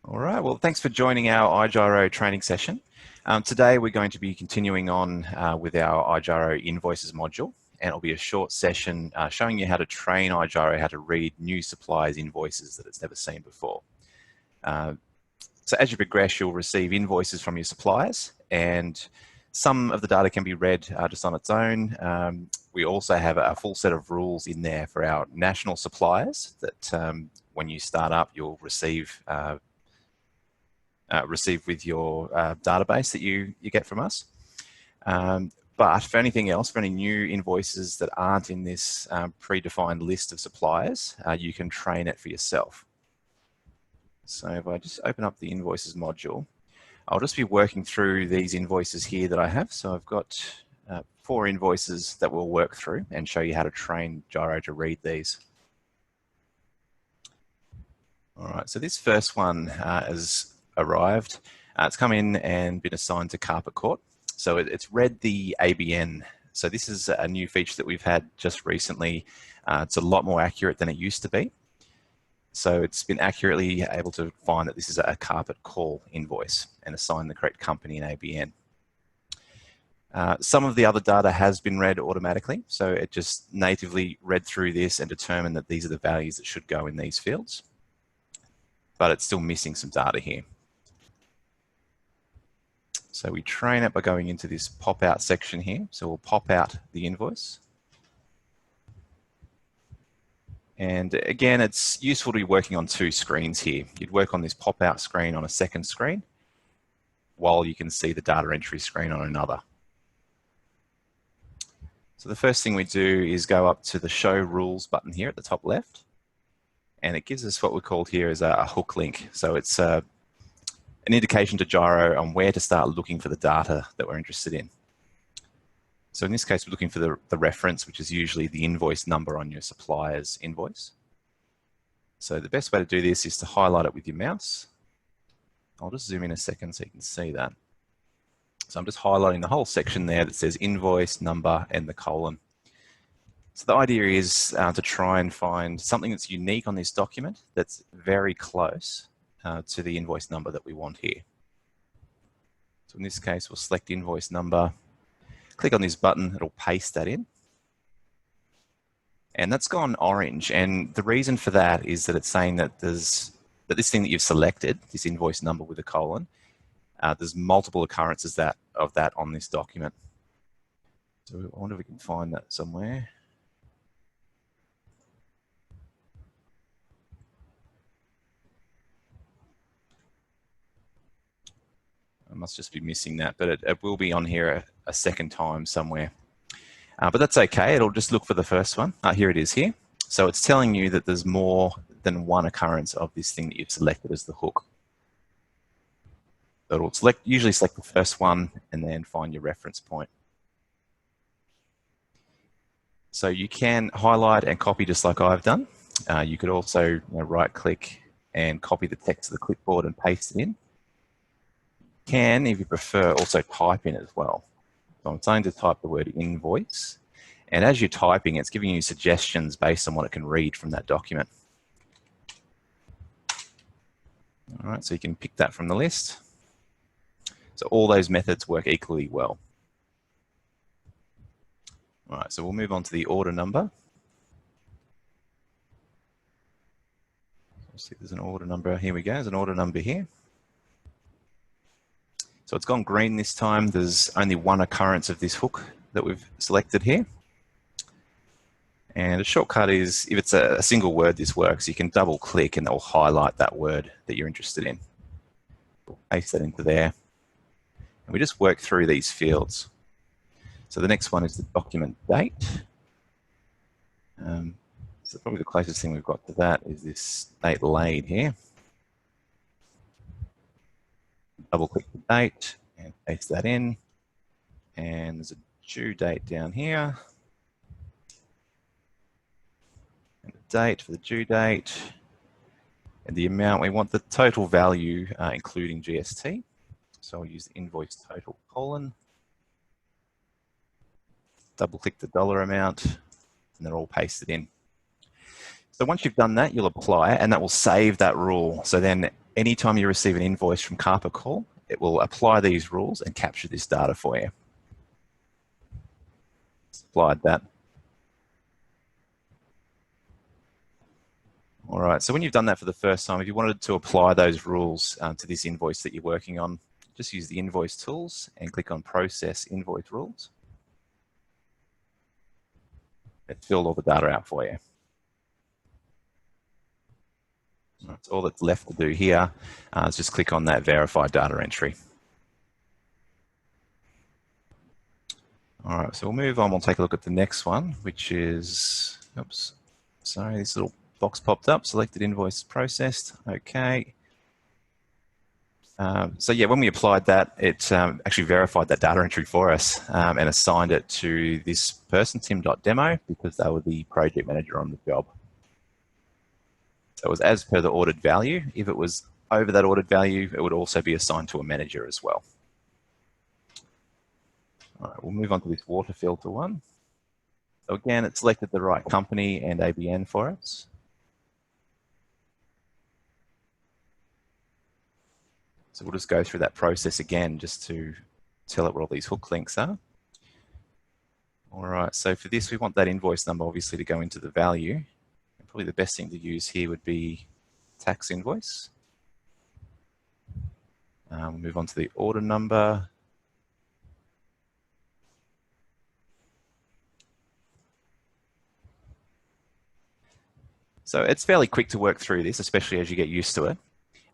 All right, well, thanks for joining our iGyro training session. Today we're going to be continuing on with our iGyro Invoices module, and it'll be a short session showing you how to train iGyro how to read new suppliers' invoices that it's never seen before. So as you progress, you'll receive invoices from your suppliers, and some of the data can be read just on its own. We also have a full set of rules in there for our national suppliers that when you start up, you'll receive with your database that you get from us. But for anything else, for any new invoices that aren't in this predefined list of suppliers, you can train it for yourself. So if I just open up the invoices module, I'll just be working through these invoices here that I have. So I've got 4 invoices that we'll work through and show you how to train Gyro to read these. All right, so this first one has arrived. It's come in and been assigned to Carpet Court. So it's read the ABN. So this is a new feature that we've had just recently. It's a lot more accurate than it used to be. So it's been accurately able to find that this is a carpet call invoice and assign the correct company and ABN. Some of the other data has been read automatically. So it just natively read through this and determined that these are the values that should go in these fields. But it's still missing some data here. So we train it by going into this pop out section here. So we'll pop out the invoice. And again, it's useful to be working on 2 screens here. You'd work on this pop out screen on a second screen while you can see the data entry screen on another. So the first thing we do is go up to the show rules button here at the top left. And it gives us what we call here as a hook link. So it's an indication to Gyro on where to start looking for the data that we're interested in. So in this case, we're looking for the reference, which is usually the invoice number on your supplier's invoice. So the best way to do this is to highlight it with your mouse. I'll just zoom in a second so you can see that. So I'm just highlighting the whole section there that says invoice number and the colon. So the idea is to try and find something that's unique on this document that's very close to the invoice number that we want here. So in this case, we'll select invoice number, click on this button, it'll paste that in. And that's gone orange. And the reason for that is that it's saying that this thing that you've selected, this invoice number with a colon, there's multiple occurrences of that on this document. So I wonder if we can find that somewhere. I must just be missing that, but it will be on here a second time somewhere. But that's okay, it'll just look for the first one. Here it is here. So it's telling you that there's more than one occurrence of this thing that you've selected as the hook. So it'll usually select the first one and then find your reference point. So you can highlight and copy just like I've done. You could also right click and copy the text to the clipboard and paste it in. Can, if you prefer, also type in as well. So I'm trying to type the word invoice, and as you're typing, it's giving you suggestions based on what it can read from that document. All right, so you can pick that from the list. So all those methods work equally well. All right, so we'll move on to the order number. Let's see if there's an order number. Here we go, there's an order number here. So it's gone green this time. There's only one occurrence of this hook that we've selected here. And a shortcut is, if it's a single word this works, you can double click and that will highlight that word that you're interested in. We'll paste that into there. And we just work through these fields. So the next one is the document date. So probably the closest thing we've got to that is this date laid here. Double click the date and paste that in. And there's a due date down here. And the date for the due date. And the amount, we want the total value including GST. So I'll use the invoice total colon. Double click the dollar amount and then all pasted in. So once you've done that, you'll apply it and that will save that rule. So then anytime you receive an invoice from Carper Call, it will apply these rules and capture this data for you. Applied that. All right, so when you've done that for the first time, if you wanted to apply those rules to this invoice that you're working on, just use the invoice tools and click on Process Invoice Rules. It filled all the data out for you. That's all that's left to do here is just click on that Verify Data Entry. All right, so we'll move on. We'll take a look at the next one, which is, oops, sorry, this little box popped up, selected invoice processed, okay. So yeah, when we applied that, it actually verified that data entry for us and assigned it to this person, tim.demo, because they were the project manager on the job. So it was as per the ordered value. If it was over that ordered value, it would also be assigned to a manager as well. All right, we'll move on to this water filter one. So again, it selected the right company and ABN for us. So we'll just go through that process again just to tell it what all these hook links are. All right, so for this, we want that invoice number obviously to go into the value. And probably the best thing to use here would be tax invoice. We'll move on to the order number. So it's fairly quick to work through this, especially as you get used to it.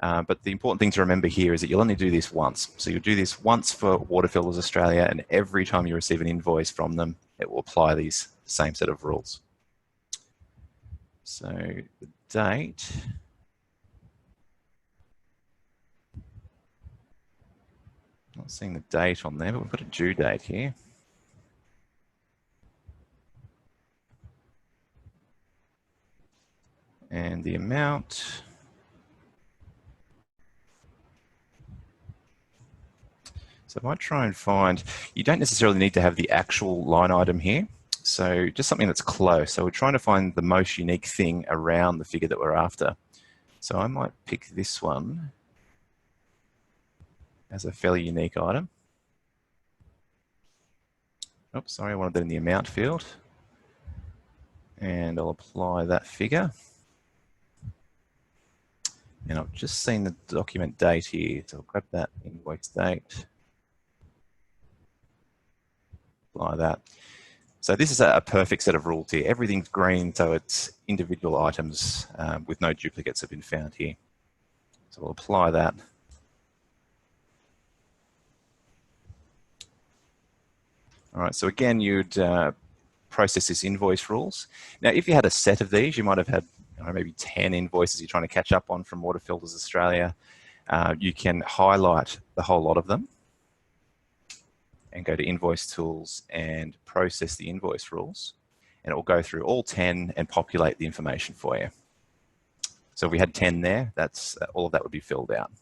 But the important thing to remember here is that you'll only do this once. So you'll do this once for Water Filters Australia, and every time you receive an invoice from them, it will apply these same set of rules. So the date. Not seeing the date on there, but we've got a due date here. And the amount. So I might try and find, you don't necessarily need to have the actual line item here. So just something that's close. So we're trying to find the most unique thing around the figure that we're after. So I might pick this one as a fairly unique item. Oops, sorry, I wanted that in the amount field. And I'll apply that figure. And I've just seen the document date here. So I'll grab that invoice date. Apply that. So this is a perfect set of rules here. Everything's green, so it's individual items with no duplicates have been found here. So we'll apply that. All right, so again, you'd process this invoice rules. Now, if you had a set of these, you might have had maybe 10 invoices you're trying to catch up on from Water Filters Australia. You can highlight the whole lot of them and go to Invoice Tools and process the invoice rules. And it will go through all 10 and populate the information for you. So if we had 10 there, that's all of that would be filled out.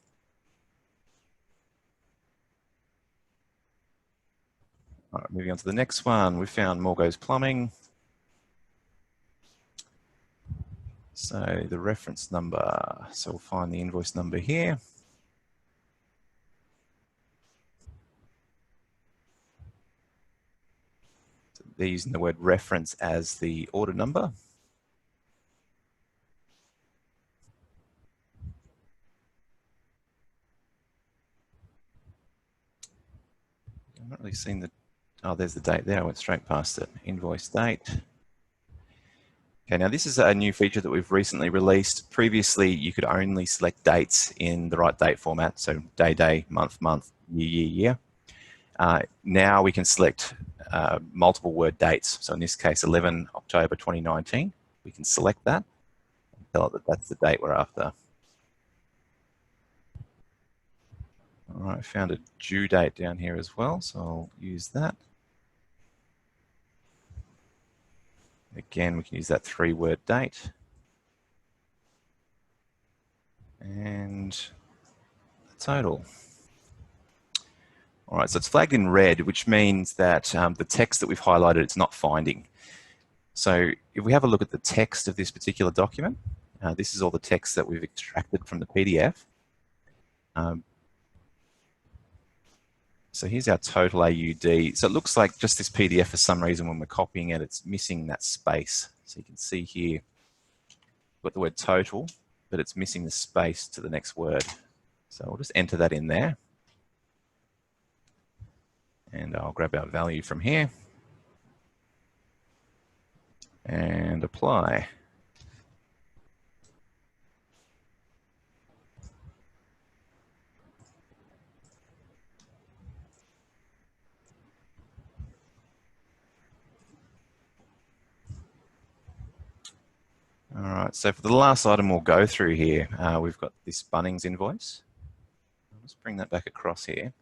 All right, moving on to the next one, we found Morgo's Plumbing. So the reference number, so we'll find the invoice number here. So they're using the word reference as the order number. I'm not really seeing the, oh, there's the date there. I went straight past it. Invoice date. Okay, now this is a new feature that we've recently released. Previously, you could only select dates in the right date format. So day, day, month, month, year, year, year. Now we can select multiple word dates. So in this case, 11 October 2019. We can select that and tell it that that's the date we're after. All right, found a due date down here as well, so I'll use that. Again, we can use that 3-word date. And the total. All right, so it's flagged in red, which means that the text that we've highlighted, it's not finding. So if we have a look at the text of this particular document, this is all the text that we've extracted from the PDF. So here's our total AUD. So it looks like just this PDF, for some reason, when we're copying it, it's missing that space. So you can see here, we've got the word total, but it's missing the space to the next word. So we'll just enter that in there. And I'll grab our value from here and apply. All right, so for the last item we'll go through here, we've got this Bunnings invoice. Let's bring that back across here.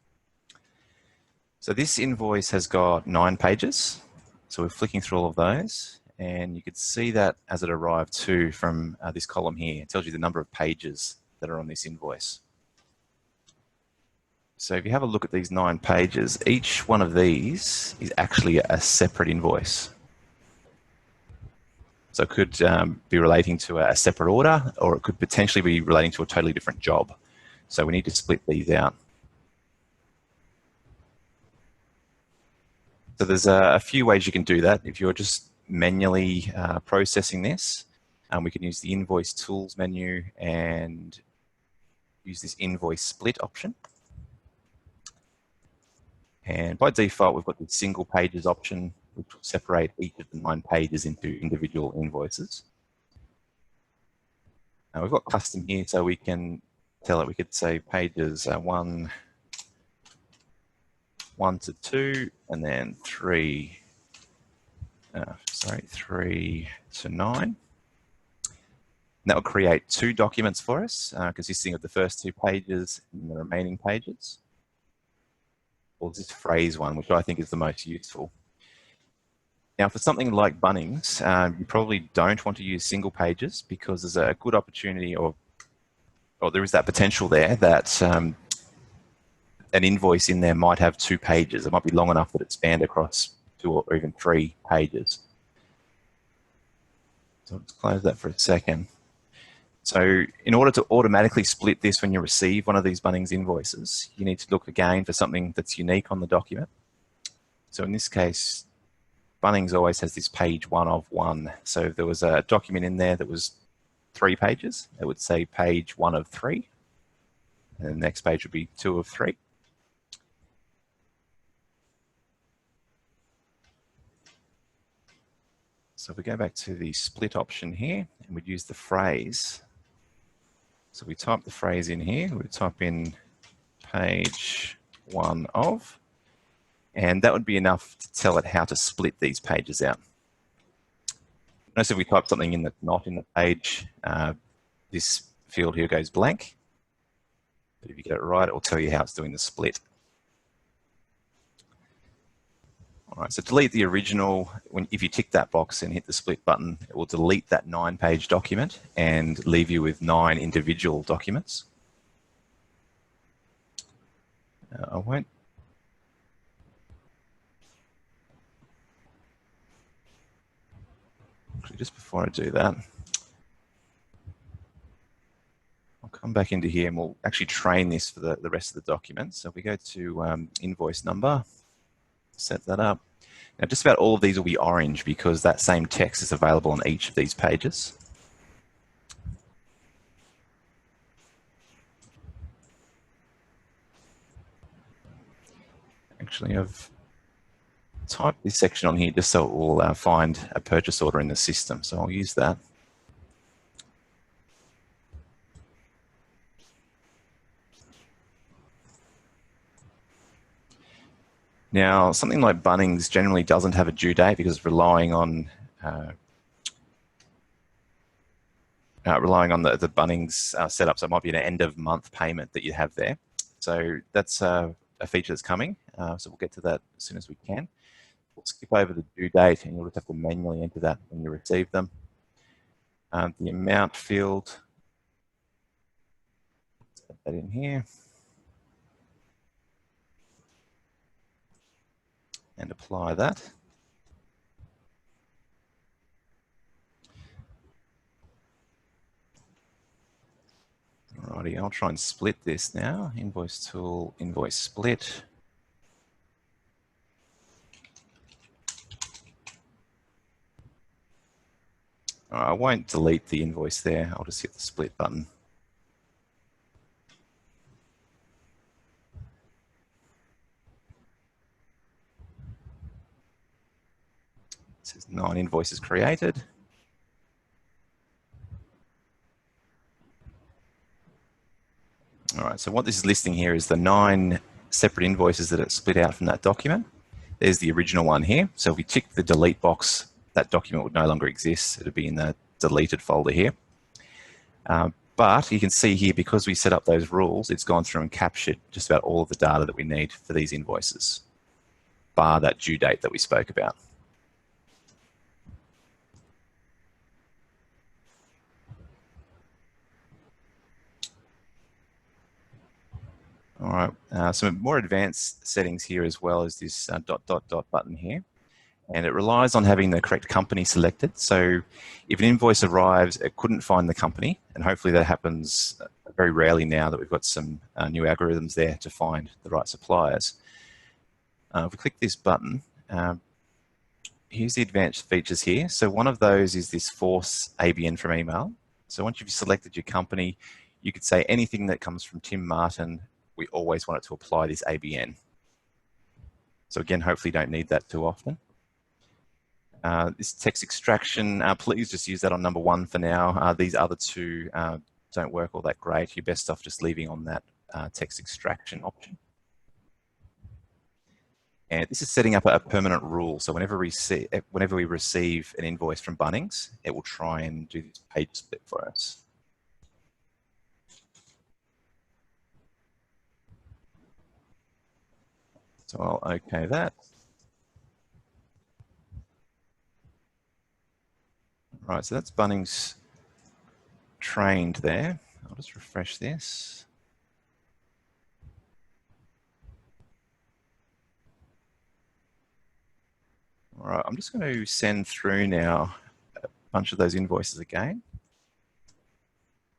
So this invoice has got 9 pages. So we're flicking through all of those, and you could see that as it arrived too from this column here. It tells you the number of pages that are on this invoice. So if you have a look at these 9 pages, each one of these is actually a separate invoice. So it could be relating to a separate order, or it could potentially be relating to a totally different job. So we need to split these out. So there's a few ways you can do that. If you're just manually processing this, we can use the Invoice Tools menu and use this Invoice Split option. And by default, we've got the Single Pages option, which will separate each of the 9 pages into individual invoices. We've got custom here, so we can tell it, we could say pages 1 to 2, and then 3 to 9. And that will create 2 documents for us, consisting of the first 2 pages and the remaining pages. Or this phrase one, which I think is the most useful. Now, for something like Bunnings, you probably don't want to use single pages, because there's a good opportunity, or there is that potential there that an invoice in there might have 2 pages. It might be long enough that it spanned across 2 or even 3 pages. So let's close that for a second. So in order to automatically split this when you receive one of these Bunnings invoices, you need to look again for something that's unique on the document. So in this case, Bunnings always has this page 1 of 1. So if there was a document in there that was 3 pages, it would say page 1 of 3. And the next page would be 2 of 3. So if we go back to the split option here, and we'd use the phrase. So we type the phrase in here, we type in page 1 of, and that would be enough to tell it how to split these pages out. Notice if we type something in that's not in the page, this field here goes blank. But if you get it right, it will tell you how it's doing the split. All right, so delete the original. If you tick that box and hit the split button, it will delete that 9-page document and leave you with 9 individual documents. I won't. Actually, just before I do that, I'll come back into here and we'll actually train this for the rest of the document. So if we go to Invoice Number, set that up. Now, just about all of these will be orange because that same text is available on each of these pages. Actually, I've typed this section on here just so it will find a purchase order in the system. So I'll use that. Now, something like Bunnings generally doesn't have a due date because it's relying on the Bunnings setup. So it might be an end of month payment that you have there. So that's a feature that's coming. So we'll get to that as soon as we can. We'll skip over the due date and you'll just have to manually enter that when you receive them. The amount field, put that in here. And apply that. Alrighty, I'll try and split this now. Invoice tool, invoice split. I won't delete the invoice there. I'll just hit the split button. It says 9 invoices created. All right, so what this is listing here is the 9 separate invoices that are split out from that document. There's the original one here. So if we tick the delete box, that document would no longer exist. It would be in the deleted folder here. But you can see here, because we set up those rules, it's gone through and captured just about all of the data that we need for these invoices, bar that due date that we spoke about. All right, some more advanced settings here as well as this ... button here. And it relies on having the correct company selected. So if an invoice arrives, it couldn't find the company, and hopefully that happens very rarely now that we've got some new algorithms there to find the right suppliers. If we click this button, here's the advanced features here. So one of those is this force ABN from email. So once you've selected your company, you could say anything that comes from Tim Martin, we always want it to apply this ABN. So again, hopefully you don't need that too often. This text extraction, please just use that on number 1 for now. These other 2 don't work all that great. You're best off just leaving on that text extraction option. And this is setting up a permanent rule. So whenever we receive an invoice from Bunnings, it will try and do this page split for us. So I'll OK that. Right, so that's Bunnings trained there. I'll just refresh this. All right, I'm just going to send through now a bunch of those invoices again.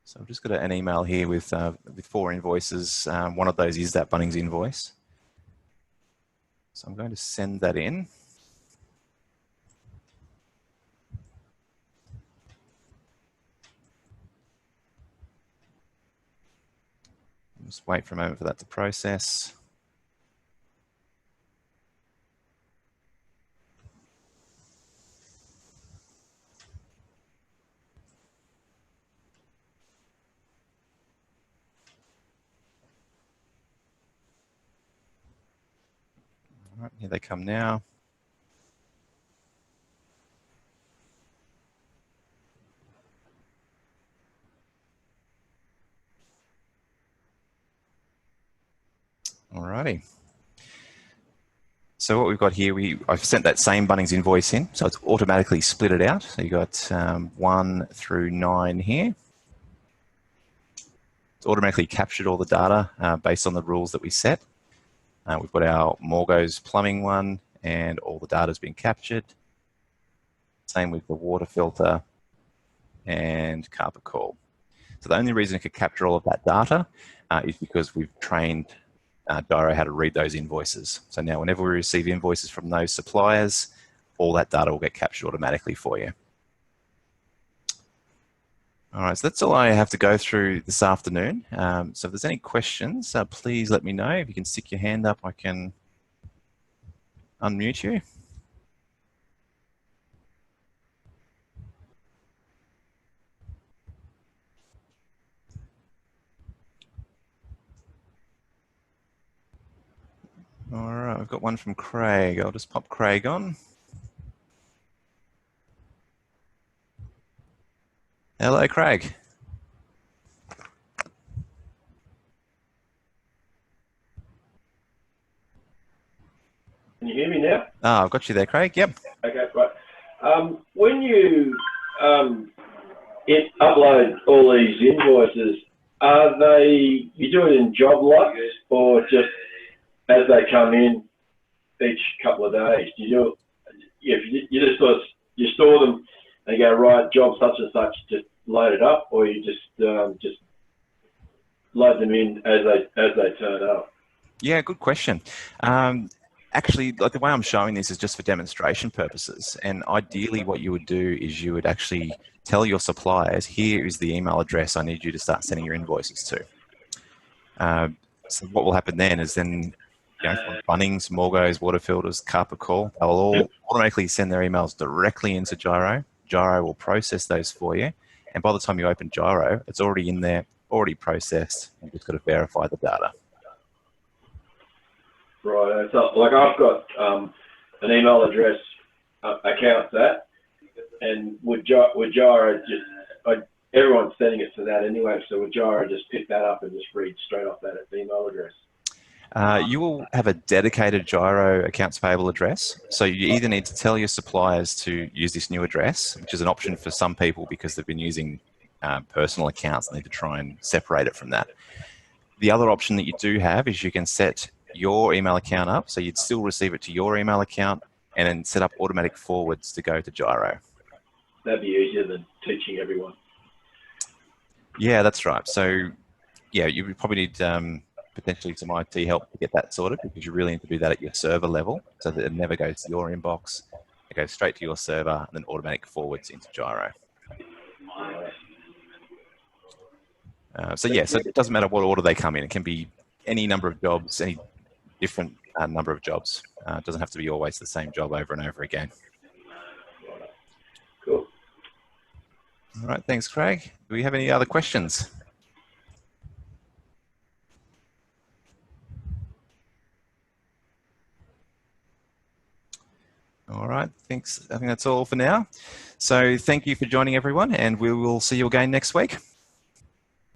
So I've just got an email here with 4 invoices. One of those is that Bunnings invoice. So I'm going to send that in. Just wait for a moment for that to process. All right, here they come now. Alrighty. So what we've got here, I've sent that same Bunnings invoice in, so it's automatically split it out. So you've got 1 through 9 here. It's automatically captured all the data based on the rules that we set. We've got our Morgo's plumbing one, and all the data's been captured. Same with the water filter and carpet call. So the only reason it could capture all of that data is because we've trained iGyro how to read those invoices. So now whenever we receive invoices from those suppliers, all that data will get captured automatically for you. All right, so that's all I have to go through this afternoon. So if there's any questions, please let me know. If you can stick your hand up, I can unmute you. All right, I've got one from Craig. I'll just pop Craig on. Hello, Craig. Can you hear me now? Ah, I've got you there, Craig. Yep. Okay, right. When you upload all these invoices, are they, you do it in job lots or just as they come in each couple of days? Do you do it, you just sort of, you store them and you go, right, job such and such, just load it up, or you just load them in as they turn up? Yeah, good question. Actually, like the way I'm showing this is just for demonstration purposes. And ideally what you would do is you would actually tell your suppliers, here is the email address I need you to start sending your invoices to. So what will happen then is then, you know, from Bunnings, Morgos, Water Filters, Carpet Call, they'll all automatically send their emails directly into Gyro. Gyro will process those for you. And by the time you open Gyro, it's already in there, already processed. You've just got to verify the data. Right. So, like, I've got an email address account that, and would Gyro just, everyone's sending it to that anyway, so would Gyro just pick that up and just read straight off that email address? You will have a dedicated Gyro accounts payable address. So you either need to tell your suppliers to use this new address, which is an option for some people because they've been using personal accounts and need to try and separate it from that. The other option that you do have is you can set your email account up, so you'd still receive it to your email account and then set up automatic forwards to go to Gyro. That'd be easier than teaching everyone. Yeah, that's right. So yeah, you would probably need potentially some IT help to get that sorted, because you really need to do that at your server level so that it never goes to your inbox. It goes straight to your server and then automatic forwards into Gyro. So yeah, so it doesn't matter what order they come in. It can be any number of jobs, any different number of jobs. It doesn't have to be always the same job over and over again. Cool. All right, thanks, Craig. Do we have any other questions? All right, thanks. I think that's all for now. So thank you for joining, everyone, and we will see you again next week.